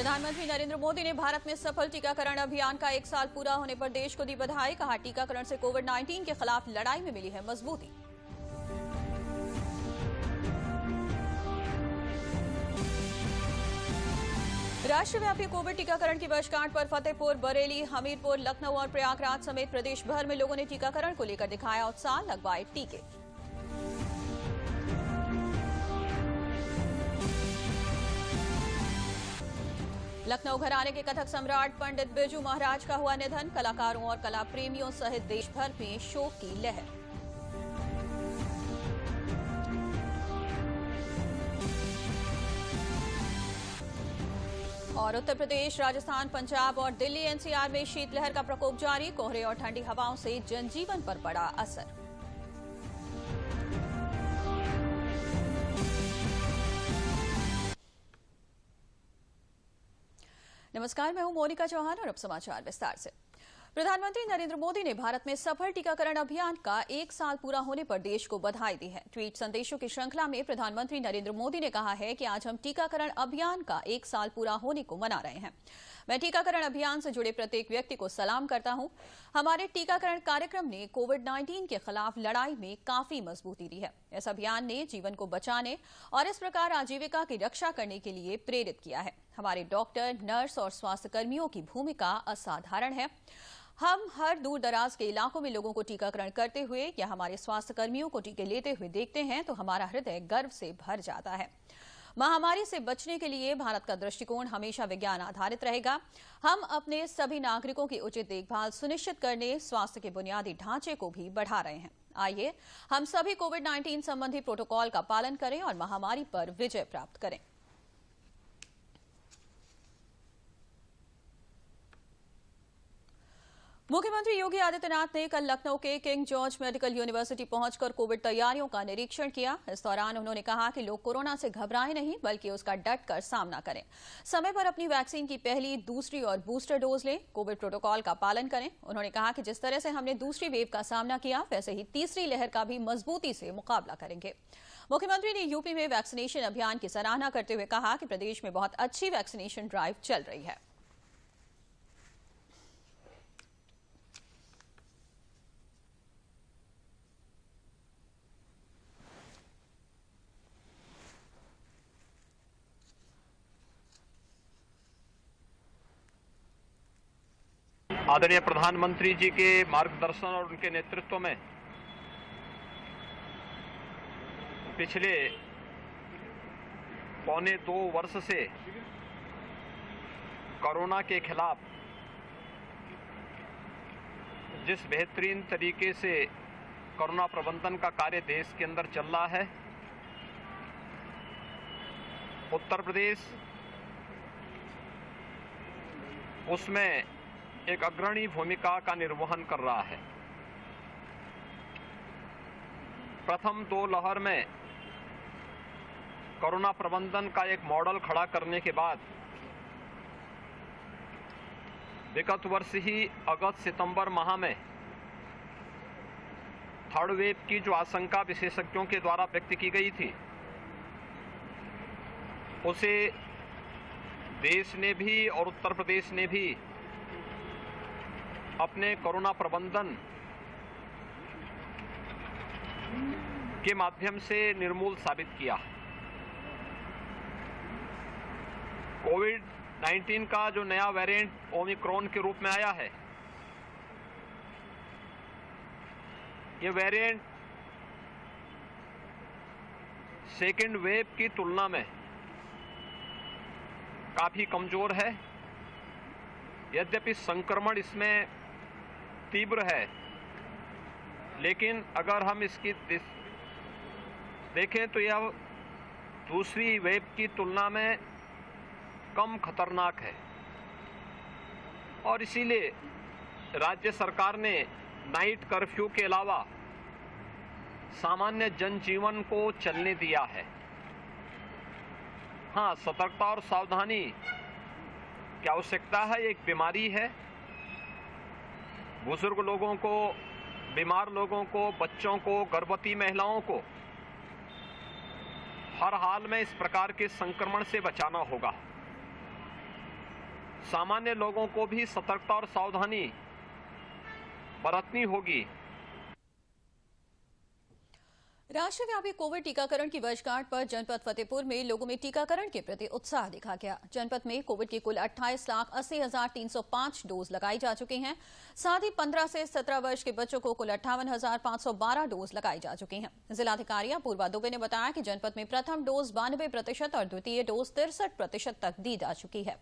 प्रधानमंत्री नरेंद्र मोदी ने भारत में सफल टीकाकरण अभियान का 1 साल पूरा होने पर देश को दी बधाई। कहा, टीकाकरण से कोविड-19 के खिलाफ लड़ाई में मिली है मजबूती। राष्ट्रव्यापी कोविड टीकाकरण की वर्षगांठ पर फतेहपुर, बरेली, हमीरपुर, लखनऊ और प्रयागराज समेत प्रदेश भर में लोगों ने टीकाकरण को लेकर दिखाया उत्साह, लगवाए टीके। लखनऊ घराने के कथक सम्राट पंडित बिरजू महाराज का हुआ निधन। कलाकारों और कला प्रेमियों सहित देश भर में शोक की लहर। और उत्तर प्रदेश, राजस्थान, पंजाब और दिल्ली एनसीआर में शीतलहर का प्रकोप जारी। कोहरे और ठंडी हवाओं से जनजीवन पर पड़ा असर। नमस्कार, मैं हूं मोनिका चौहान और अब समाचार विस्तार से। प्रधानमंत्री नरेंद्र मोदी ने भारत में सफल टीकाकरण अभियान का 1 साल पूरा होने पर देश को बधाई दी है। ट्वीट संदेशों की श्रृंखला में प्रधानमंत्री नरेंद्र मोदी ने कहा है कि आज हम टीकाकरण अभियान का 1 साल पूरा होने को मना रहे हैं। मैं टीकाकरण अभियान से जुड़े प्रत्येक व्यक्ति को सलाम करता हूं। हमारे टीकाकरण कार्यक्रम ने कोविड-19 के खिलाफ लड़ाई में काफी मजबूती दी है। इस अभियान ने जीवन को बचाने और इस प्रकार आजीविका की रक्षा करने के लिए प्रेरित किया है। हमारे डॉक्टर, नर्स और स्वास्थ्य कर्मियों की भूमिका असाधारण है। हम हर दूर दराज के इलाकों में लोगों को टीकाकरण करते हुए या हमारे स्वास्थ्य कर्मियों को टीके लेते हुए देखते हैं तो हमारा हृदय गर्व से भर जाता है। महामारी से बचने के लिए भारत का दृष्टिकोण हमेशा विज्ञान आधारित रहेगा। हम अपने सभी नागरिकों की उचित देखभाल सुनिश्चित करने स्वास्थ्य के बुनियादी ढांचे को भी बढ़ा रहे हैं। आइए हम सभी कोविड-19 संबंधी प्रोटोकॉल का पालन करें और महामारी पर विजय प्राप्त करें। मुख्यमंत्री योगी आदित्यनाथ ने कल लखनऊ के किंग जॉर्ज मेडिकल यूनिवर्सिटी पहुंचकर कोविड तैयारियों का निरीक्षण किया। इस दौरान उन्होंने कहा कि लोग कोरोना से घबराएं नहीं, बल्कि उसका डटकर सामना करें। समय पर अपनी वैक्सीन की पहली, दूसरी और बूस्टर डोज लें। कोविड प्रोटोकॉल का पालन करें। उन्होंने कहा कि जिस तरह से हमने दूसरी वेव का सामना किया, वैसे ही तीसरी लहर का भी मजबूती से मुकाबला करेंगे। मुख्यमंत्री ने यूपी में वैक्सीनेशन अभियान की सराहना करते हुए कहा कि प्रदेश में बहुत अच्छी वैक्सीनेशन ड्राइव चल रही है। आदरणीय प्रधानमंत्री जी के मार्गदर्शन और उनके नेतृत्व में पिछले पौने 2 वर्ष से कोरोना के खिलाफ जिस बेहतरीन तरीके से कोरोना प्रबंधन का कार्य देश के अंदर चल रहा है, उत्तर प्रदेश उसमें एक अग्रणी भूमिका का निर्वहन कर रहा है। प्रथम 2 लहर में कोरोना प्रबंधन का एक मॉडल खड़ा करने के बाद विगत वर्ष ही अगस्त-सितंबर माह में थर्ड वेव की जो आशंका विशेषज्ञों के द्वारा व्यक्त की गई थी, उसे देश ने भी और उत्तर प्रदेश ने भी अपने कोरोना प्रबंधन के माध्यम से निर्मूल साबित किया। कोविड-19 का जो नया वेरिएंट ओमिक्रॉन के रूप में आया है, ये वेरिएंट सेकेंड वेव की तुलना में काफी कमजोर है। यद्यपि संक्रमण इसमें तीव्र है, लेकिन अगर हम इसकी देखें तो यह दूसरी वेव की तुलना में कम खतरनाक है। और इसीलिए राज्य सरकार ने नाइट कर्फ्यू के अलावा सामान्य जनजीवन को चलने दिया है। हाँ, सतर्कता और सावधानी की आवश्यकता है। एक बीमारी है, बुजुर्ग लोगों को, बीमार लोगों को, बच्चों को, गर्भवती महिलाओं को हर हाल में इस प्रकार के संक्रमण से बचाना होगा। सामान्य लोगों को भी सतर्कता और सावधानी बरतनी होगी। राष्ट्रव्यापी कोविड टीकाकरण की वर्षगांठ पर जनपद फतेहपुर में लोगों में टीकाकरण के प्रति उत्साह देखा गया। जनपद में कोविड के कुल 28,80,305 डोज लगाई जा चुकी हैं। साथ ही 15 से 17 वर्ष के बच्चों को कुल 58,512 डोज लगाई जा चुकी हैं। जिलाधिकारी अपूर्वा दुबे ने बताया कि जनपद में प्रथम डोज 92% और द्वितीय डोज 63% तक दी जा चुकी है।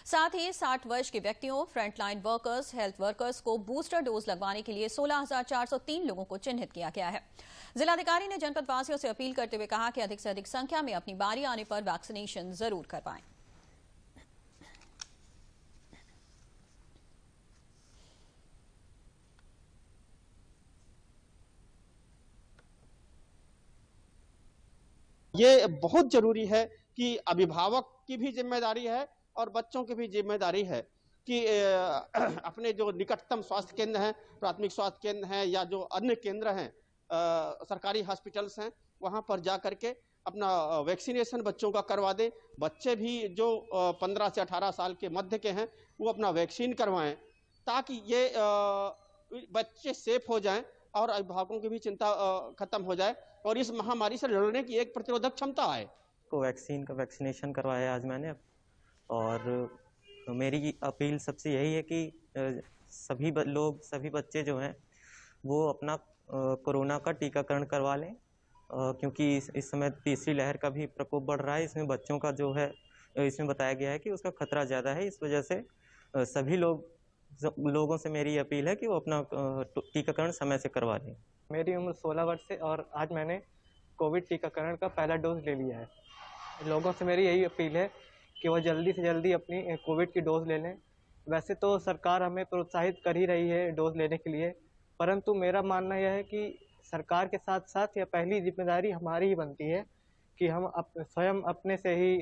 साथ ही 60 वर्ष के व्यक्तियों, फ्रंटलाइन वर्कर्स, हेल्थ वर्कर्स को बूस्टर डोज लगवाने के लिए 16,403 लोगों को चिन्हित किया गया है। जिलाधिकारी ने जनपद वासियों से अपील करते हुए कहा कि अधिक से अधिक संख्या में अपनी बारी आने पर वैक्सीनेशन जरूर करवाएं। ये बहुत जरूरी है कि अभिभावक की भी जिम्मेदारी है और बच्चों की भी जिम्मेदारी है कि अपने जो निकटतम स्वास्थ्य केंद्र हैं, प्राथमिक स्वास्थ्य केंद्र हैं या जो अन्य केंद्र हैं, सरकारी हॉस्पिटल्स हैं, वहां पर जा करके अपना वैक्सीनेशन बच्चों का करवा दें। बच्चे भी जो 15 से 18 साल के मध्य के हैं वो अपना वैक्सीन करवाएं ताकि ये बच्चे सेफ हो जाएं और अभिभावकों की भी चिंता खत्म हो जाए और इस महामारी से लड़ने की एक प्रतिरोधक क्षमता आए। कोवैक्सीन का वैक्सीनेशन करवाया आज मैंने, और मेरी अपील सबसे यही है कि सभी लोग, सभी बच्चे जो हैं वो अपना कोरोना का टीकाकरण करवा लें, क्योंकि इस समय तीसरी लहर का भी प्रकोप बढ़ रहा है। इसमें बच्चों का जो है, इसमें बताया गया है कि उसका खतरा ज़्यादा है। इस वजह से सभी लोगों से मेरी अपील है कि वो अपना टीकाकरण समय से करवा लें। मेरी उम्र 16 वर्ष है और आज मैंने कोविड टीकाकरण का पहला डोज ले लिया है। लोगों से मेरी यही अपील है कि वो जल्दी से जल्दी अपनी कोविड की डोज ले लें। वैसे तो सरकार हमें प्रोत्साहित कर ही रही है डोज लेने के लिए, परंतु मेरा मानना यह है कि सरकार के साथ साथ यह पहली जिम्मेदारी हमारी ही बनती है कि हम स्वयं अपने से ही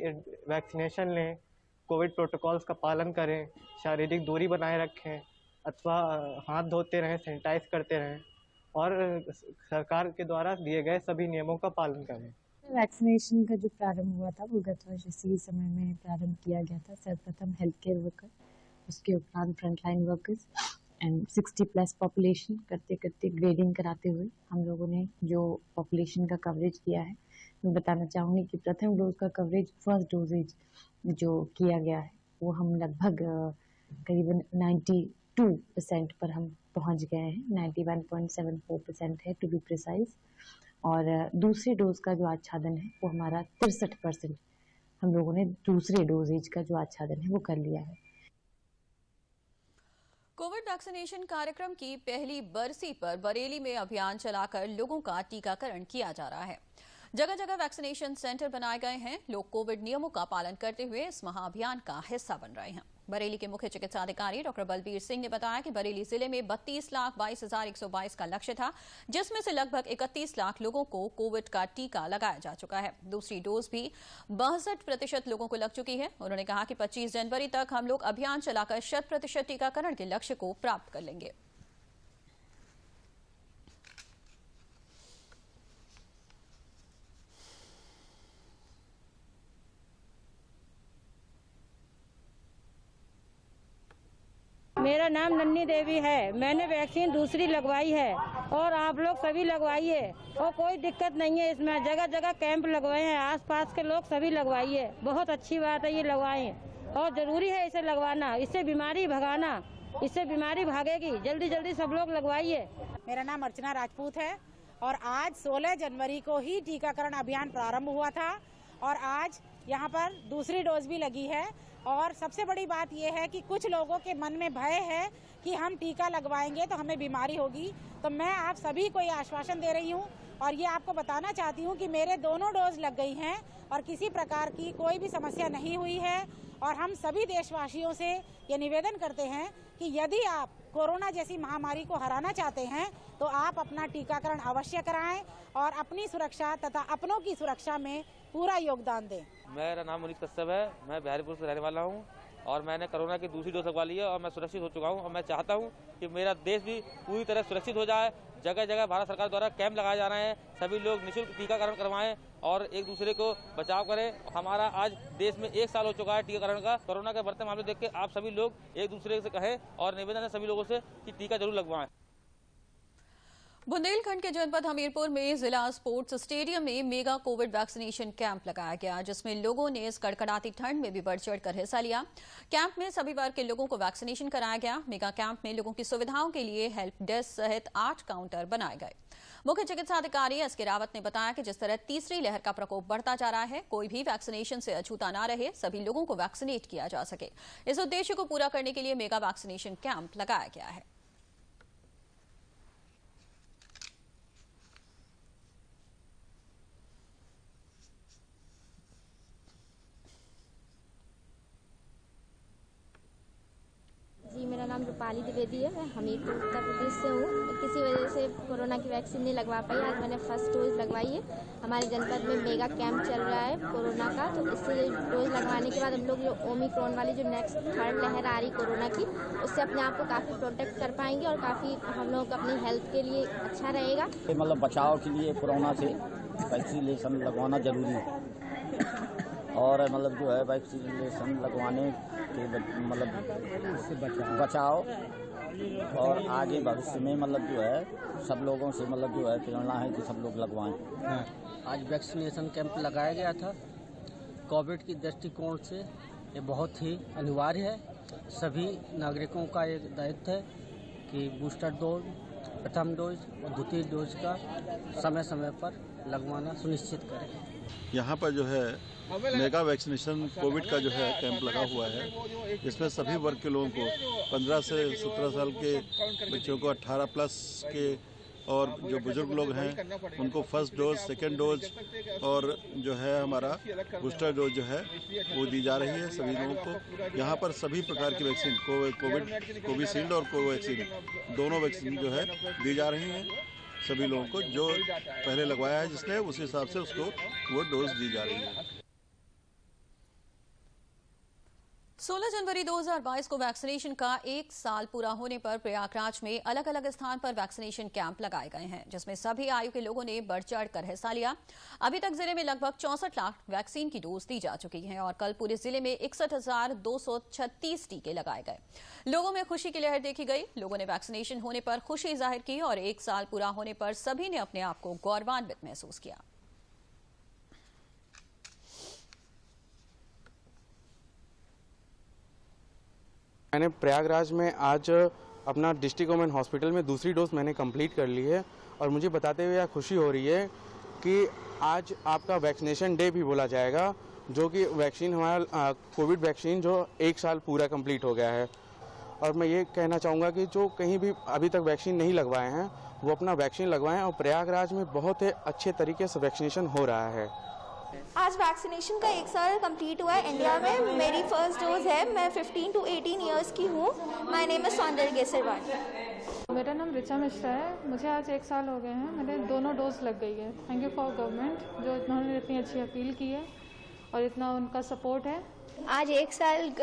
वैक्सीनेशन लें, कोविड प्रोटोकॉल्स का पालन करें, शारीरिक दूरी बनाए रखें अथवा हाथ धोते रहें, सैनिटाइज करते रहें और सरकार के द्वारा दिए गए सभी नियमों का पालन करें। वैक्सीनेशन का जो प्रारंभ हुआ था वो गत वर्ष इसी समय में प्रारंभ किया गया था। सर्वप्रथम हेल्थ केयर वर्कर, उसके उपरांत फ्रंटलाइन वर्कर्स एंड 60+ पॉपुलेशन करते करते ग्रेडिंग कराते हुए हम लोगों ने जो पॉपुलेशन का कवरेज किया है, मैं बताना चाहूँगी कि प्रथम डोज का कवरेज, फर्स्ट डोजेज जो किया गया है वो हम लगभग करीबन 92% पर हम पहुंच गए हैं। 91.74% है टू बी प्रिसाइज। और दूसरे डोज का जो आच्छादन है वो हमारा 63% हम लोगों ने दूसरे डोजेज का जो आच्छादन है वो कर लिया है। कोविड वैक्सीनेशन कार्यक्रम की पहली बरसी पर बरेली में अभियान चलाकर लोगों का टीकाकरण किया जा रहा है। जगह जगह वैक्सीनेशन सेंटर बनाए गए हैं। लोग कोविड नियमों का पालन करते हुए इस महाअभियान का हिस्सा बन रहे हैं। बरेली के मुख्य चिकित्सा अधिकारी डॉक्टर बलबीर सिंह ने बताया कि बरेली जिले में 32,22,122 का लक्ष्य था, जिसमें से लगभग 31 लाख लोगों को कोविड का टीका लगाया जा चुका है। दूसरी डोज भी 62% लोगों को लग चुकी है। उन्होंने कहा कि 25 जनवरी तक हम लोग अभियान चलाकर 100% टीकाकरण के लक्ष्य को प्राप्त कर लेंगे। मेरा नाम नन्नी देवी है। मैंने वैक्सीन दूसरी लगवाई है और आप लोग सभी लगवाइए और कोई दिक्कत नहीं है। इसमें जगह जगह कैंप लगवाए हैं, आसपास के लोग सभी लगवाइए। बहुत अच्छी बात है ये लगवाएं और जरूरी है इसे लगवाना, इससे बीमारी भगाना, इससे बीमारी भागेगी। जल्दी जल्दी सब लोग लगवाइए। मेरा नाम अर्चना राजपूत है और आज 16 जनवरी को ही टीकाकरण अभियान प्रारंभ हुआ था और आज यहाँ पर दूसरी डोज भी लगी है। और सबसे बड़ी बात यह है कि कुछ लोगों के मन में भय है कि हम टीका लगवाएंगे तो हमें बीमारी होगी। तो मैं आप सभी को ये आश्वासन दे रही हूँ और ये आपको बताना चाहती हूँ कि मेरे दोनों डोज लग गई हैं और किसी प्रकार की कोई भी समस्या नहीं हुई है। और हम सभी देशवासियों से ये निवेदन करते हैं कि यदि आप कोरोना जैसी महामारी को हराना चाहते हैं तो आप अपना टीकाकरण अवश्य कराएं और अपनी सुरक्षा तथा अपनों की सुरक्षा में पूरा योगदान दें। मेरा नाम मुनीष कश्यप है, मैं बिहारीपुर से रहने वाला हूं और मैंने कोरोना की दूसरी डोज लगवा ली है और मैं सुरक्षित हो चुका हूँ और मैं चाहता हूँ कि मेरा देश भी पूरी तरह सुरक्षित हो जाए। जगह जगह भारत सरकार द्वारा कैंप लगाए जा रहे हैं, सभी लोग निःशुल्क टीकाकरण करवाएं और एक दूसरे को बचाव करें। हमारा आज देश में 1 साल हो चुका है टीकाकरण का। कोरोना के बढ़ते मामले देख के आप सभी लोग एक दूसरे से कहें और निवेदन है सभी लोगों से कि टीका जरूर लगवाएं। बुंदेलखंड के जनपद हमीरपुर में जिला स्पोर्ट्स स्टेडियम में मेगा कोविड वैक्सीनेशन कैंप लगाया गया, जिसमें लोगों ने इस कड़कड़ाती ठंड में भी बढ़ चढ़कर हिस्सा लिया। कैंप में सभी वर्ग के लोगों को वैक्सीनेशन कराया गया। मेगा कैंप में लोगों की सुविधाओं के लिए हेल्प डेस्क सहित 8 काउंटर बनाए गए। मुख्य चिकित्सा अधिकारी एस के रावत ने बताया कि जिस तरह तीसरी लहर का प्रकोप बढ़ता जा रहा है, कोई भी वैक्सीनेशन से अछूता न रहे, सभी लोगों को वैक्सीनेट किया जा सके। इस उद्देश्य को पूरा करने के लिए मेगा वैक्सीनेशन कैंप लगाया गया है। जी, मेरा नाम रूपाली द्विवेदी है। मैं हमीरपुर उत्तर प्रदेश से हूँ। किसी वजह से कोरोना की वैक्सीन नहीं लगवा पाई। आज मैंने फर्स्ट डोज लगवाई है। हमारे जनपद में मेगा कैंप चल रहा है कोरोना का, तो इससे डोज लगवाने के बाद हम लोग जो ओमिक्रॉन वाली जो नेक्स्ट 3rd लहर आ रही कोरोना की, उससे अपने आप को काफ़ी प्रोटेक्ट कर पाएंगे और काफ़ी हम लोग अपनी हेल्थ के लिए अच्छा रहेगा। मतलब बचाव के लिए कोरोना से वैक्सीनेशन लगवाना जरूरी है और मतलब जो है वैक्सीनेशन लगवाने के मतलब बचाव और आगे भविष्य में मतलब जो है सब लोगों से मतलब जो है प्रेरणा है कि सब लोग लगवाएं। आज वैक्सीनेशन कैंप लगाया गया था। कोविड की दृष्टिकोण से ये बहुत ही अनिवार्य है। सभी नागरिकों का एक दायित्व है कि बूस्टर डोज, प्रथम डोज और द्वितीय डोज का समय समय पर लगवाना सुनिश्चित करें। यहाँ पर जो है मेगा वैक्सीनेशन कोविड का जो है कैंप लगा हुआ है। इसमें सभी वर्ग के लोगों को 15 से 17 साल के बच्चों को 18 प्लस के और जो बुजुर्ग लोग हैं उनको फर्स्ट डोज, सेकेंड डोज और जो है हमारा बूस्टर डोज जो है वो दी जा रही है सभी लोगों को। यहाँ पर सभी प्रकार की वैक्सीन कोविशील्ड और कोवैक्सीन दोनों वैक्सीन जो है दी जा रही हैं सभी लोगों को। जो पहले लगवाया है जिसने उस हिसाब से उसको वो डोज दी जा रही है। 16 जनवरी 2022 को वैक्सीनेशन का 1 साल पूरा होने पर प्रयागराज में अलग अलग स्थान पर वैक्सीनेशन कैंप लगाए गए हैं, जिसमें सभी आयु के लोगों ने बढ़ चढ़ कर हिस्सा लिया। अभी तक जिले में लगभग 64 लाख वैक्सीन की डोज दी जा चुकी है और कल पूरे जिले में 61,236 टीके लगाए गए। लोगों में खुशी की लहर देखी गई। लोगों ने वैक्सीनेशन होने पर खुशी जाहिर की और 1 साल पूरा होने पर सभी ने अपने आप को गौरवान्वित महसूस किया। मैंने प्रयागराज में आज अपना डिस्ट्रिक्ट गवर्नमेंट हॉस्पिटल में दूसरी डोज मैंने कंप्लीट कर ली है और मुझे बताते हुए यह खुशी हो रही है कि आज आपका वैक्सीनेशन डे भी बोला जाएगा, जो कि वैक्सीन हमारा कोविड वैक्सीन जो 1 साल पूरा कंप्लीट हो गया है। और मैं ये कहना चाहूँगा कि जो कहीं भी अभी तक वैक्सीन नहीं लगवाए हैं वो अपना वैक्सीन लगवाएं और प्रयागराज में बहुत ही अच्छे तरीके से वैक्सीनेशन हो रहा है। आज वैक्सीनेशन का 1 साल कंप्लीट हुआ है इंडिया में। मेरी फर्स्ट डोज है। मैं 15 to 18 इयर्स की हूँ। माय नेम इज सौंदर्य केसरवानी। मेरा नाम ऋचा मिश्रा है। मुझे आज 1 साल हो गए हैं। मेरे दोनों डोज लग गई है। थैंक यू फॉर गवर्नमेंट जो इन्होंने इतनी अच्छी अपील की है और इतना उनका सपोर्ट है। आज 1 साल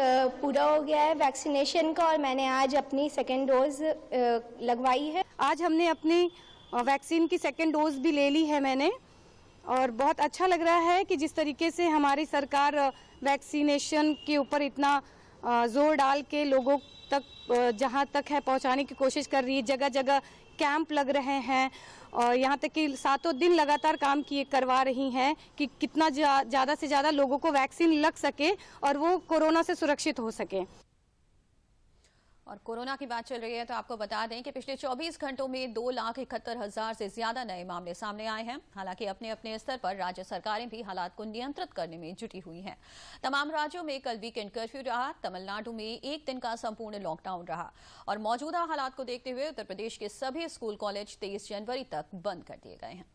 पूरा हो गया है वैक्सीनेशन का और मैंने आज अपनी सेकेंड डोज लगवाई है। आज हमने अपनी वैक्सीन की सेकेंड डोज भी ले ली है मैंने और बहुत अच्छा लग रहा है कि जिस तरीके से हमारी सरकार वैक्सीनेशन के ऊपर इतना जोर डाल के लोगों तक जहां तक है पहुंचाने की कोशिश कर रही है। जगह जगह कैंप लग रहे हैं और यहाँ तक कि 7 दिन लगातार काम करवा रही हैं कि कितना ज़्यादा से ज़्यादा लोगों को वैक्सीन लग सके और वो कोरोना से सुरक्षित हो सके। और कोरोना की बात चल रही है तो आपको बता दें कि पिछले 24 घंटों में 2,71,000 से ज्यादा नए मामले सामने आए हैं। हालांकि अपने अपने स्तर पर राज्य सरकारें भी हालात को नियंत्रित करने में जुटी हुई हैं। तमाम राज्यों में कल वीकेंड कर्फ्यू रहा। तमिलनाडु में 1 दिन का संपूर्ण लॉकडाउन रहा और मौजूदा हालात को देखते हुए उत्तर प्रदेश के सभी स्कूल कॉलेज 23 जनवरी तक बंद कर दिए गए हैं।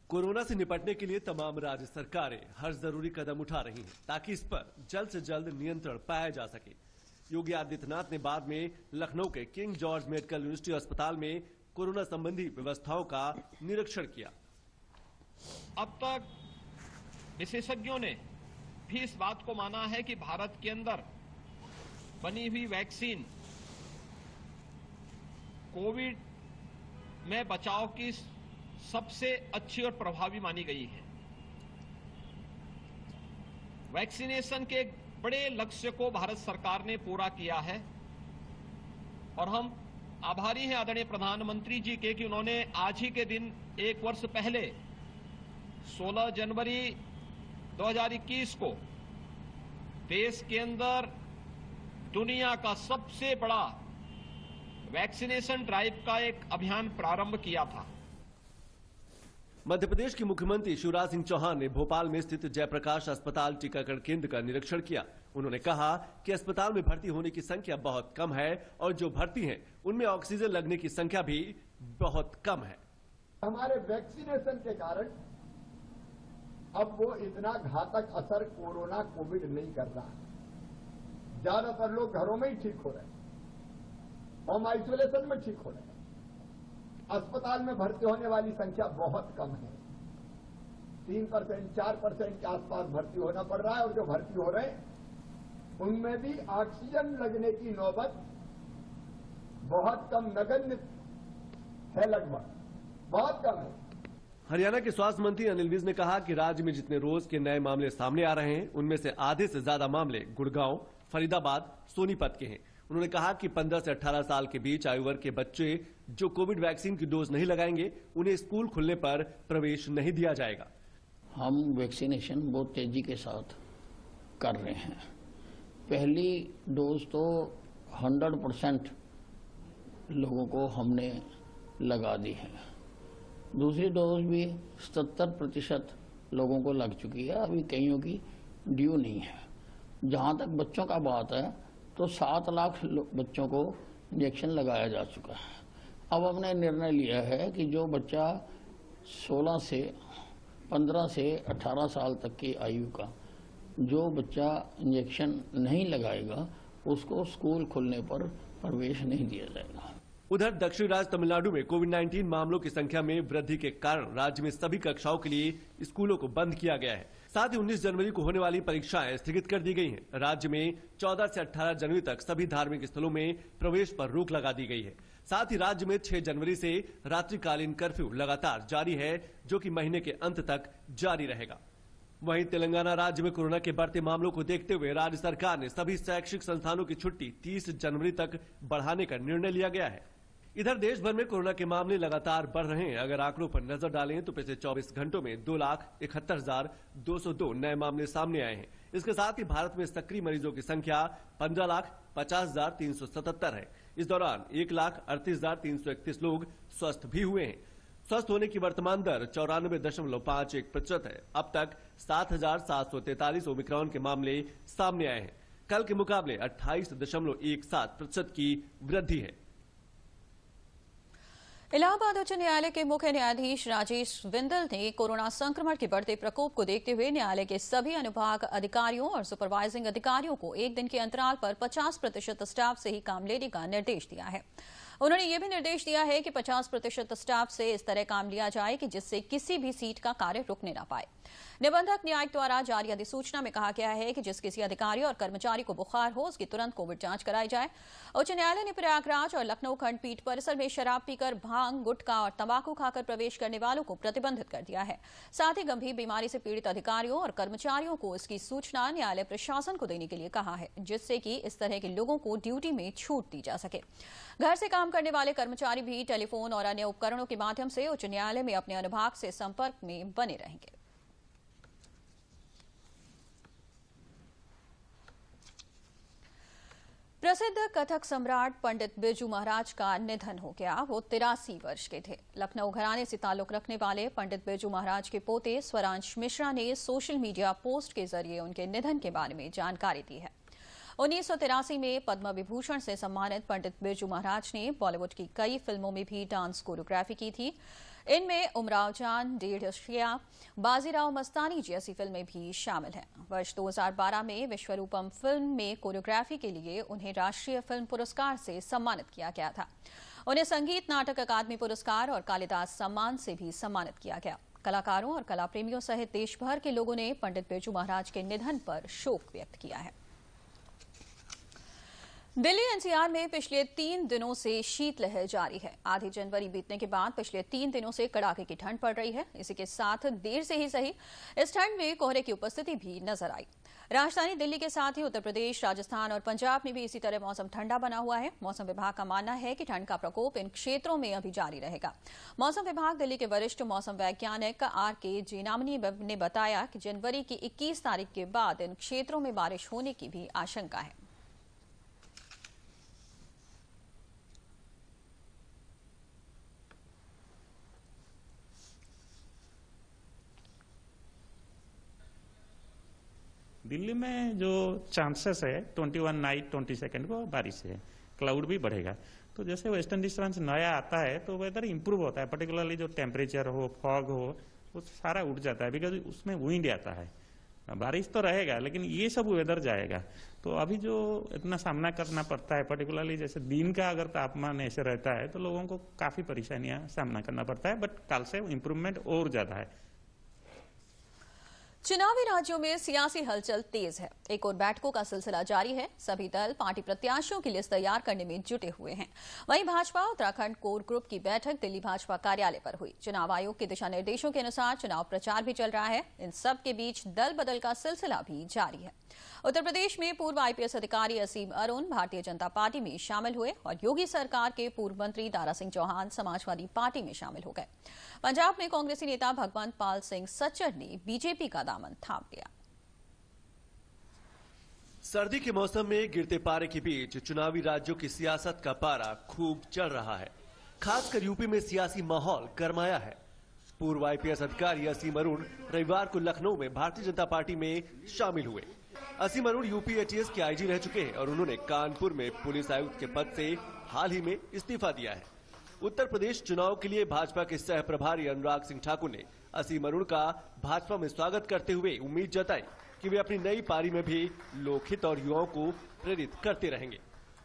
कोरोना से निपटने के लिए तमाम राज्य सरकारें हर जरूरी कदम उठा रही हैं ताकि इस पर जल्द से जल्द नियंत्रण पाया जा सके। योगी आदित्यनाथ ने बाद में लखनऊ के किंग जॉर्ज मेडिकल यूनिवर्सिटी अस्पताल में कोरोना संबंधी व्यवस्थाओं का निरीक्षण किया। अब तक विशेषज्ञों ने भी इस बात को माना है कि भारत के अंदर बनी हुई वैक्सीन कोविड में बचाव की सबसे अच्छी और प्रभावी मानी गई है। वैक्सीनेशन के एक बड़े लक्ष्य को भारत सरकार ने पूरा किया है और हम आभारी हैं आदरणीय प्रधानमंत्री जी के कि उन्होंने आज ही के दिन 1 वर्ष पहले 16 जनवरी 2021 को देश के अंदर दुनिया का सबसे बड़ा वैक्सीनेशन ड्राइव का एक अभियान प्रारंभ किया था। मध्य प्रदेश के मुख्यमंत्री शिवराज सिंह चौहान ने भोपाल में स्थित जयप्रकाश अस्पताल टीकाकरण केंद्र का निरीक्षण किया। उन्होंने कहा कि अस्पताल में भर्ती होने की संख्या बहुत कम है और जो भर्ती हैं उनमें ऑक्सीजन लगने की संख्या भी बहुत कम है। हमारे वैक्सीनेशन के कारण अब वो इतना घातक असर कोरोना कोविड नहीं कर रहा है। ज्यादातर लोग घरों में ही ठीक हो रहे हैं, होम आइसोलेशन में ठीक हो रहे हैं। अस्पताल में भर्ती होने वाली संख्या बहुत कम है, 3%, 4% के आसपास भर्ती होना पड़ रहा है और जो भर्ती हो रहे हैं उनमें भी ऑक्सीजन लगने की नौबत बहुत कम, नगण्य है, लगभग बहुत कम है। हरियाणा के स्वास्थ्य मंत्री अनिल विज ने कहा कि राज्य में जितने रोज के नए मामले सामने आ रहे हैं उनमें से आधे से ज्यादा मामले गुड़गांव, फरीदाबाद, सोनीपत के हैं। उन्होंने कहा कि 15 से 18 साल के बीच आयु वर्ग के बच्चे जो कोविड वैक्सीन की डोज नहीं लगाएंगे उन्हें स्कूल खुलने पर प्रवेश नहीं दिया जाएगा। हम वैक्सीनेशन बहुत तेजी के साथ कर रहे हैं। पहली डोज तो 100% लोगों को हमने लगा दी है, दूसरी डोज भी 77% लोगों को लग चुकी है, अभी कईयों की ड्यू नहीं है। जहां तक बच्चों का बात है तो 7 लाख बच्चों को इंजेक्शन लगाया जा चुका है। अब हमने निर्णय लिया है कि जो बच्चा 15 से 18 साल तक की आयु का जो बच्चा इंजेक्शन नहीं लगाएगा उसको स्कूल खुलने पर प्रवेश नहीं दिया जाएगा। उधर दक्षिण राज्य तमिलनाडु में कोविड-19 मामलों की संख्या में वृद्धि के कारण राज्य में सभी कक्षाओं के लिए स्कूलों को बंद किया गया है। साथ ही 19 जनवरी को होने वाली परीक्षाएं स्थगित कर दी गई हैं। राज्य में 14 से 18 जनवरी तक सभी धार्मिक स्थलों में प्रवेश पर रोक लगा दी गई है। साथ ही राज्य में 6 जनवरी से रात्रिकालीन कर्फ्यू लगातार जारी है, जो कि महीने के अंत तक जारी रहेगा। वहीं तेलंगाना राज्य में कोरोना के बढ़ते मामलों को देखते हुए राज्य सरकार ने सभी शैक्षिक संस्थानों की छुट्टी 30 जनवरी तक बढ़ाने का निर्णय लिया गया है। इधर देश भर में कोरोना के मामले लगातार बढ़ रहे हैं। अगर आंकड़ों पर नजर डालें तो पिछले 24 घंटों में 2,71,202 नए मामले सामने आए हैं। इसके साथ ही भारत में सक्रिय मरीजों की संख्या 15,50,377 है। इस दौरान 1,38,331 लोग स्वस्थ भी हुए हैं। स्वस्थ होने की वर्तमान दर 94.51% है। अब तक 7,743 ओमिक्रॉन के मामले सामने आए हैं। कल के मुकाबले 28.17% की वृद्धि है। इलाहाबाद उच्च न्यायालय के मुख्य न्यायाधीश राजेश बिंदल ने कोरोना संक्रमण के बढ़ते प्रकोप को देखते हुए न्यायालय के सभी अनुभाग अधिकारियों और सुपरवाइजिंग अधिकारियों को एक दिन के अंतराल पर 50% स्टाफ से ही काम लेने का निर्देश दिया है। उन्होंने ये भी निर्देश दिया है कि 50% स्टाफ से इस तरह काम लिया जाए कि जिससे किसी भी सीट का कार्य रुकने न पाए। निबंधक न्यायिक द्वारा जारी अधिसूचना में कहा गया है कि जिस किसी अधिकारी और कर्मचारी को बुखार हो उसकी तुरंत कोविड जांच कराई जाए। उच्च न्यायालय ने प्रयागराज और लखनऊ खंडपीठ परिसर में शराब पीकर, भांग, गुटखा और तंबाकू खाकर प्रवेश करने वालों को प्रतिबंधित कर दिया है। साथ ही गंभीर बीमारी से पीड़ित अधिकारियों और कर्मचारियों को इसकी सूचना न्यायालय प्रशासन को देने के लिए कहा है, जिससे कि इस तरह के लोगों को ड्यूटी में छूट दी जा सके। घर से काम करने वाले कर्मचारी भी टेलीफोन और अन्य उपकरणों के माध्यम से उच्च न्यायालय में अपने अनुभाग से संपर्क में बने रहेंगे। प्रसिद्ध कथक सम्राट पंडित बिरजू महाराज का निधन हो गया। वो 83 वर्ष के थे। लखनऊ घराने से ताल्लुक रखने वाले पंडित बिरजू महाराज के पोते स्वरांश मिश्रा ने सोशल मीडिया पोस्ट के जरिए उनके निधन के बारे में जानकारी दी है। 1983 में पद्म विभूषण से सम्मानित पंडित बिरजू महाराज ने बॉलीवुड की कई फिल्मों में भी डांस कोरियोग्राफी की थी। इनमें उमराव जान, डेढ़ अशिया, बाजीराव मस्तानी जैसी फिल्में भी शामिल हैं। वर्ष 2012 में विश्वरूपम फिल्म में कोरियोग्राफी के लिए उन्हें राष्ट्रीय फिल्म पुरस्कार से सम्मानित किया गया था। उन्हें संगीत नाटक अकादमी पुरस्कार और कालिदास सम्मान से भी सम्मानित किया गया। कलाकारों और कला प्रेमियों सहित देश भर के लोगों ने पंडित बिरजू महाराज के निधन पर शोक व्यक्त किया है। दिल्ली एनसीआर में पिछले 3 दिनों से शीतलहर जारी है। आधी जनवरी बीतने के बाद पिछले 3 दिनों से कड़ाके की ठंड पड़ रही है। इसी के साथ देर से ही सही इस ठंड में कोहरे की उपस्थिति भी नजर आई। राजधानी दिल्ली के साथ ही उत्तर प्रदेश, राजस्थान और पंजाब में भी इसी तरह मौसम ठंडा बना हुआ है। मौसम विभाग का मानना है कि ठंड का प्रकोप इन क्षेत्रों में अभी जारी रहेगा। मौसम विभाग दिल्ली के वरिष्ठ मौसम वैज्ञानिक RK जेनामनी ने बताया कि जनवरी की 21 तारीख के बाद इन क्षेत्रों में बारिश होने की भी आशंका है। दिल्ली में जो चांसेस है 21 नाइट 22 को बारिश है, क्लाउड भी बढ़ेगा। तो जैसे वेस्टर्न डिस्टर्बेंस नया आता है तो वेदर इंप्रूव होता है, पर्टिकुलरली जो टेम्परेचर हो, फॉग हो, वो सारा उठ जाता है बिकॉज उसमें विंड आता है। बारिश तो रहेगा लेकिन ये सब वेदर जाएगा। तो अभी जो इतना सामना करना पड़ता है, पर्टिकुलरली जैसे दिन का अगर तापमान ऐसे रहता है तो लोगों को काफी परेशानियां सामना करना पड़ता है, बट कल से इम्प्रूवमेंट और ज्यादा है। चुनावी राज्यों में सियासी हलचल तेज है। एक और बैठकों का सिलसिला जारी है। सभी दल पार्टी प्रत्याशियों की लिस्ट तैयार करने में जुटे हुए हैं। वहीं भाजपा उत्तराखंड कोर ग्रुप की बैठक दिल्ली भाजपा कार्यालय पर हुई। चुनाव आयोग के दिशा निर्देशों के अनुसार चुनाव प्रचार भी चल रहा है। इन सब के बीच दल बदल का सिलसिला भी जारी है। उत्तर प्रदेश में पूर्व IPS अधिकारी असीम अरुण भारतीय जनता पार्टी में शामिल हुए और योगी सरकार के पूर्व मंत्री दारा सिंह चौहान समाजवादी पार्टी में शामिल हो गए। पंजाब में कांग्रेसी नेता भगवंत पाल सिंह सच्चर ने बीजेपी का दामन थाम लिया। सर्दी के मौसम में गिरते पारे के बीच चुनावी राज्यों की सियासत का पारा खूब चढ़ रहा है। खासकर यूपी में सियासी माहौल गरमाया है। पूर्व IPS अधिकारी असीम अरुण रविवार को लखनऊ में भारतीय जनता पार्टी में शामिल हुए। असीम अरुण यूपी ATS के IG रह चुके हैं और उन्होंने कानपुर में पुलिस आयुक्त के पद से हाल ही में इस्तीफा दिया है। उत्तर प्रदेश चुनाव के लिए भाजपा के सह प्रभारी अनुराग सिंह ठाकुर ने असीम अरुण का भाजपा में स्वागत करते हुए उम्मीद जताई कि वे अपनी नई पारी में भी लोकहित और युवाओं को प्रेरित करते रहेंगे।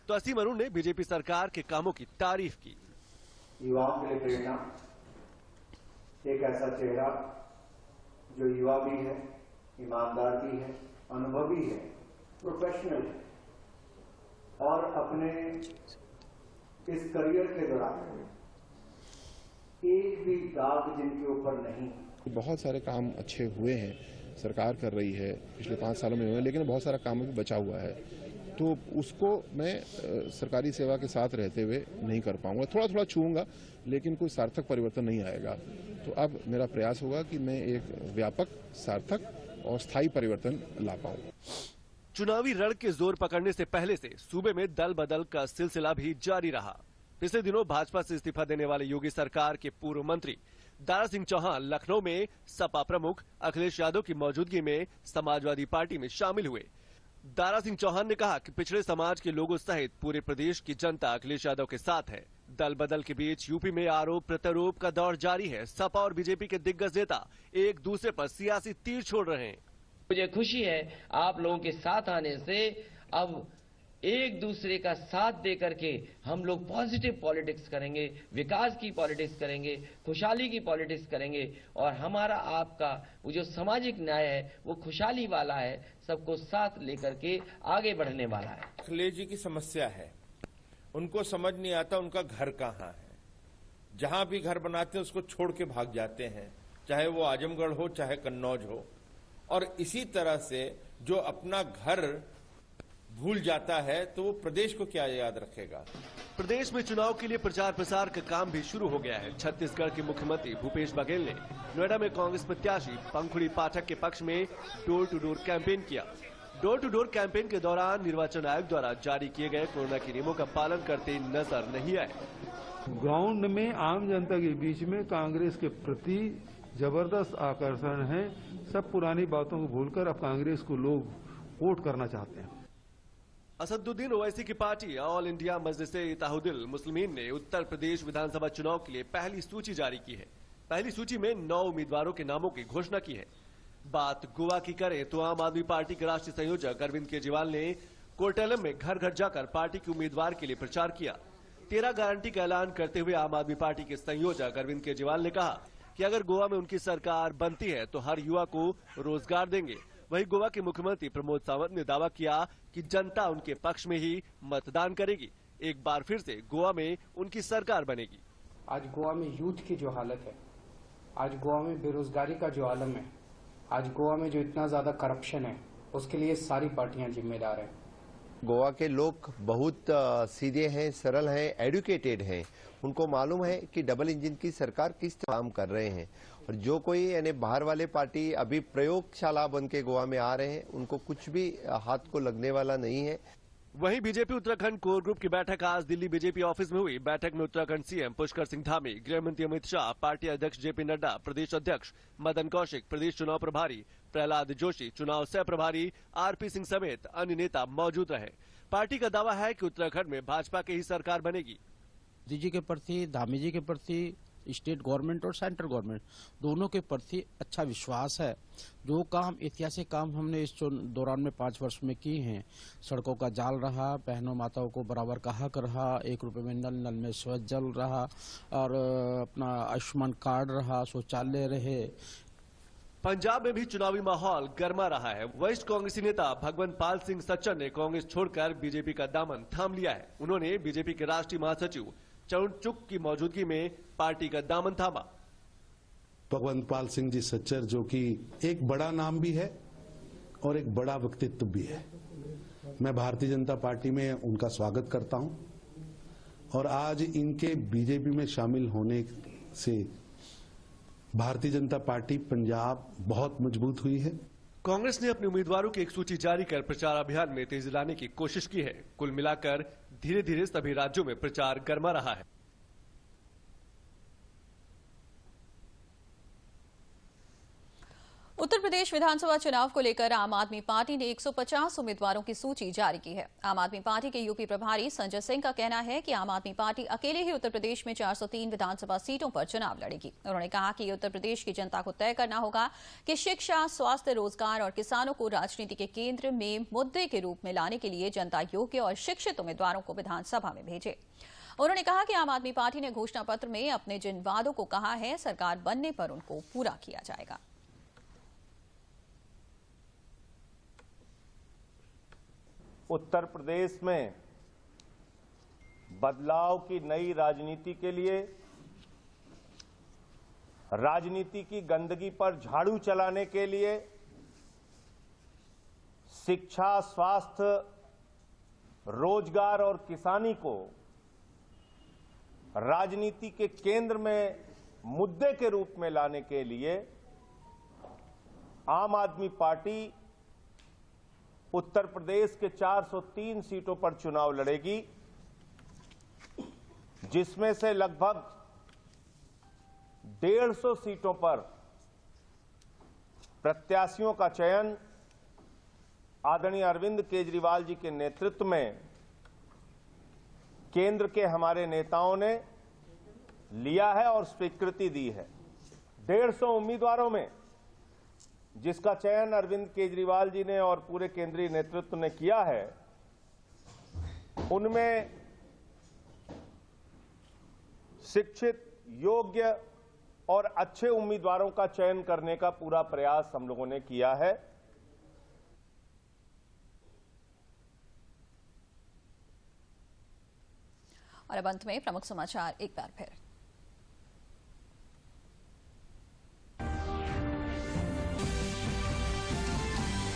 तो असीम अरुण ने बीजेपी सरकार के कामों की तारीफ की। युवाओं के लिए प्रेरणा, एक ऐसा चेहरा जो युवा भी है, ईमानदार भी है, अनुभवी है, प्रोफेशनल है और अपने इस करियर के दौरान एक भी दाग जिनके ऊपर नहीं। बहुत सारे काम अच्छे हुए हैं, सरकार कर रही है, पिछले 5 सालों में हुए, लेकिन बहुत सारा काम भी बचा हुआ है। तो उसको मैं सरकारी सेवा के साथ रहते हुए नहीं कर पाऊंगा। थोड़ा थोड़ा छूऊंगा लेकिन कोई सार्थक परिवर्तन नहीं आएगा। तो अब मेरा प्रयास होगा कि मैं एक व्यापक, सार्थक और स्थायी परिवर्तन ला पाऊं। चुनावी रण के जोर पकड़ने से पहले से सूबे में दल बदल का सिलसिला भी जारी रहा। पिछले दिनों भाजपा से इस्तीफा देने वाले योगी सरकार के पूर्व मंत्री दारा सिंह चौहान लखनऊ में सपा प्रमुख अखिलेश यादव की मौजूदगी में समाजवादी पार्टी में शामिल हुए। दारा सिंह चौहान ने कहा कि पिछड़े समाज के लोगों सहित पूरे प्रदेश की जनता अखिलेश यादव के साथ है। दल बदल के बीच यूपी में आरोप प्रत्यारोप का दौर जारी है। सपा और बीजेपी के दिग्गज नेता एक दूसरे पर सियासी तीर छोड़ रहे हैं। मुझे खुशी है आप लोगों के साथ आने से अब एक दूसरे का साथ दे करके हम लोग पॉजिटिव पॉलिटिक्स करेंगे, विकास की पॉलिटिक्स करेंगे, खुशहाली की पॉलिटिक्स करेंगे और हमारा आपका वो जो सामाजिक न्याय है वो खुशहाली वाला है, सबको साथ लेकर के आगे बढ़ने वाला है। अखिलेश जी की समस्या है, उनको समझ नहीं आता उनका घर कहाँ है। जहां भी घर बनाते हैं उसको छोड़ के भाग जाते हैं, चाहे वो आजमगढ़ हो चाहे कन्नौज हो। और इसी तरह से जो अपना घर भूल जाता है तो वो प्रदेश को क्या याद रखेगा। प्रदेश में चुनाव के लिए प्रचार प्रसार का काम भी शुरू हो गया है। छत्तीसगढ़ के मुख्यमंत्री भूपेश बघेल ने नोएडा में कांग्रेस प्रत्याशी पंखुड़ी पाठक के पक्ष में डोर टू डोर कैंपेन किया। डोर टू डोर कैंपेन के दौरान निर्वाचन आयोग द्वारा जारी किए गए कोरोना के नियमों का पालन करते नजर नहीं आए। ग्राउंड में आम जनता के बीच में कांग्रेस के प्रति जबरदस्त आकर्षण है। सब पुरानी बातों को भूलकर अब कांग्रेस को लोग वोट करना चाहते हैं। असदुद्दीन ओवैसी की पार्टी ऑल इंडिया मजलिस-ए-इत्तेहादुल मुस्लिमीन ने उत्तर प्रदेश विधानसभा चुनाव के लिए पहली सूची जारी की है। पहली सूची में 9 उम्मीदवारों के नामों की घोषणा की है। बात गोवा की करें तो आम आदमी पार्टी के राष्ट्रीय संयोजक अरविंद केजरीवाल ने कोर्टेलम में घर घर जाकर पार्टी के उम्मीदवार के लिए प्रचार किया। 13 गारंटी का ऐलान करते हुए आम आदमी पार्टी के संयोजक अरविंद केजरीवाल ने कहा कि अगर गोवा में उनकी सरकार बनती है तो हर युवा को रोजगार देंगे। वहीं गोवा के मुख्यमंत्री प्रमोद सावंत ने दावा किया कि जनता उनके पक्ष में ही मतदान करेगी। एक बार फिर से गोवा में उनकी सरकार बनेगी। आज गोवा में यूथ की जो हालत है, आज गोवा में बेरोजगारी का जो आलम है, आज गोवा में जो इतना ज्यादा करप्शन है, उसके लिए सारी पार्टियां जिम्मेदार हैं। गोवा के लोग बहुत सीधे हैं, सरल हैं, एडुकेटेड हैं। उनको मालूम है कि डबल इंजन की सरकार किस तरह काम कर रहे हैं और जो कोई यानी बाहर वाले पार्टी अभी प्रयोगशाला बन के गोवा में आ रहे हैं, उनको कुछ भी हाथ को लगने वाला नहीं है। वहीं बीजेपी उत्तराखंड कोर ग्रुप की बैठक आज दिल्ली बीजेपी ऑफिस में हुई। बैठक में उत्तराखंड सीएम पुष्कर सिंह धामी, गृह मंत्री अमित शाह, पार्टी अध्यक्ष जेपी नड्डा, प्रदेश अध्यक्ष मदन कौशिक, प्रदेश चुनाव प्रभारी प्रहलाद जोशी, चुनाव सह प्रभारी आरपी सिंह समेत अन्य नेता मौजूद रहे। पार्टी का दावा है कि उत्तराखंड में भाजपा की ही सरकार बनेगी। जी के प्रति, धामी जी के प्रति, स्टेट गवर्नमेंट और सेंट्रल गवर्नमेंट दोनों के प्रति अच्छा विश्वास है। जो काम ऐतिहासिक काम हमने इस दौरान में 5 वर्ष में किए हैं, सड़कों का जाल रहा, बहनों माताओं को बराबर का हक रहा, 1 रुपए में नल, नल में स्वच्छ जल रहा और अपना आयुष्मान कार्ड रहा, शौचालय रहे। पंजाब में भी चुनावी माहौल गर्मा रहा है। वरिष्ठ कांग्रेसी नेता भगवंत पाल सिंह सच्चर ने कांग्रेस छोड़कर बीजेपी का दामन थाम लिया है। उन्होंने बीजेपी के राष्ट्रीय महासचिव चरण चुग की मौजूदगी में पार्टी का दामन थामा। भगवंत पाल सिंह जी सच्चर, जो कि एक बड़ा नाम भी है और एक बड़ा व्यक्तित्व भी है, मैं भारतीय जनता पार्टी में उनका स्वागत करता हूं और आज इनके बीजेपी में शामिल होने से भारतीय जनता पार्टी पंजाब बहुत मजबूत हुई है। कांग्रेस ने अपने उम्मीदवारों की एक सूची जारी कर प्रचार अभियान में तेजी लाने की कोशिश की है। कुल मिलाकर धीरे धीरे सभी राज्यों में प्रचार गर्मा रहा है। उत्तर प्रदेश विधानसभा चुनाव को लेकर आम आदमी पार्टी ने 150 उम्मीदवारों की सूची जारी की है। आम आदमी पार्टी के यूपी प्रभारी संजय सिंह का कहना है कि आम आदमी पार्टी अकेले ही उत्तर प्रदेश में 403 विधानसभा सीटों पर चुनाव लड़ेगी। उन्होंने कहा कि उत्तर प्रदेश की जनता को तय करना होगा कि शिक्षा, स्वास्थ्य, रोजगार और किसानों को राजनीति के केंद्र में मुद्दे के रूप में लाने के लिए जनता योग्य और शिक्षित उम्मीदवारों को विधानसभा में भेजे। उन्होंने कहा कि आम आदमी पार्टी ने घोषणा पत्र में अपने जिन वादों को कहा है, सरकार बनने पर उनको पूरा किया जाएगा। उत्तर प्रदेश में बदलाव की नई राजनीति के लिए, राजनीति की गंदगी पर झाड़ू चलाने के लिए, शिक्षा, स्वास्थ्य, रोजगार और किसानी को राजनीति के केंद्र में मुद्दे के रूप में लाने के लिए आम आदमी पार्टी उत्तर प्रदेश के 403 सीटों पर चुनाव लड़ेगी, जिसमें से लगभग 150 सीटों पर प्रत्याशियों का चयन आदरणीय अरविंद केजरीवाल जी के नेतृत्व में केंद्र के हमारे नेताओं ने लिया है और स्वीकृति दी है। 150 उम्मीदवारों में जिसका चयन अरविंद केजरीवाल जी ने और पूरे केंद्रीय नेतृत्व ने किया है, उनमें शिक्षित, योग्य और अच्छे उम्मीदवारों का चयन करने का पूरा प्रयास हम लोगों ने किया है। और अब अंत में प्रमुख समाचार एक बार फिर।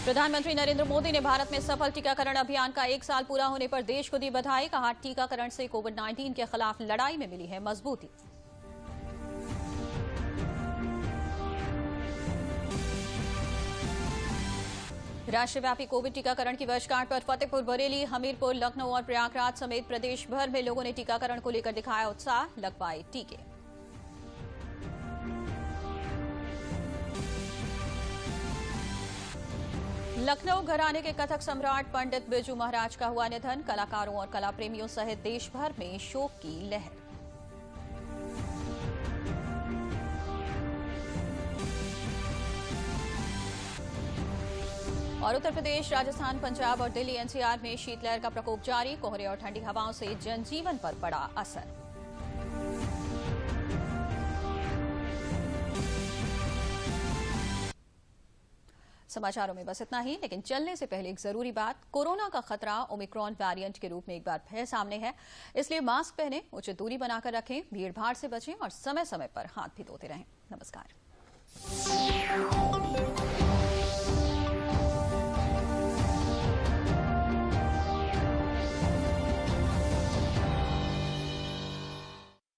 प्रधानमंत्री नरेंद्र मोदी ने भारत में सफल टीकाकरण अभियान का 1 साल पूरा होने पर देश को दी बधाई। कहा, टीकाकरण से कोविड-19 के खिलाफ लड़ाई में मिली है मजबूती। राष्ट्रव्यापी कोविड टीकाकरण की वर्षगांठ पर फतेहपुर, बरेली, हमीरपुर, लखनऊ और प्रयागराज समेत प्रदेश भर में लोगों ने टीकाकरण को लेकर दिखाया उत्साह, लगवाए टीके। लखनऊ घराने के कथक सम्राट पंडित बिरजू महाराज का हुआ निधन। कलाकारों और कला प्रेमियों सहित देश भर में शोक की लहर। और उत्तर प्रदेश, राजस्थान, पंजाब और दिल्ली एनसीआर में शीतलहर का प्रकोप जारी। कोहरे और ठंडी हवाओं से जनजीवन पर पड़ा असर। समाचारों में बस इतना ही, लेकिन चलने से पहले एक जरूरी बात, कोरोना का खतरा ओमिक्रॉन वेरिएंट के रूप में एक बार फिर सामने है, इसलिए मास्क पहनें, उचित दूरी बनाकर रखें, भीड़ भाड़ से बचें और समय समय पर हाथ भी धोते रहें। नमस्कार।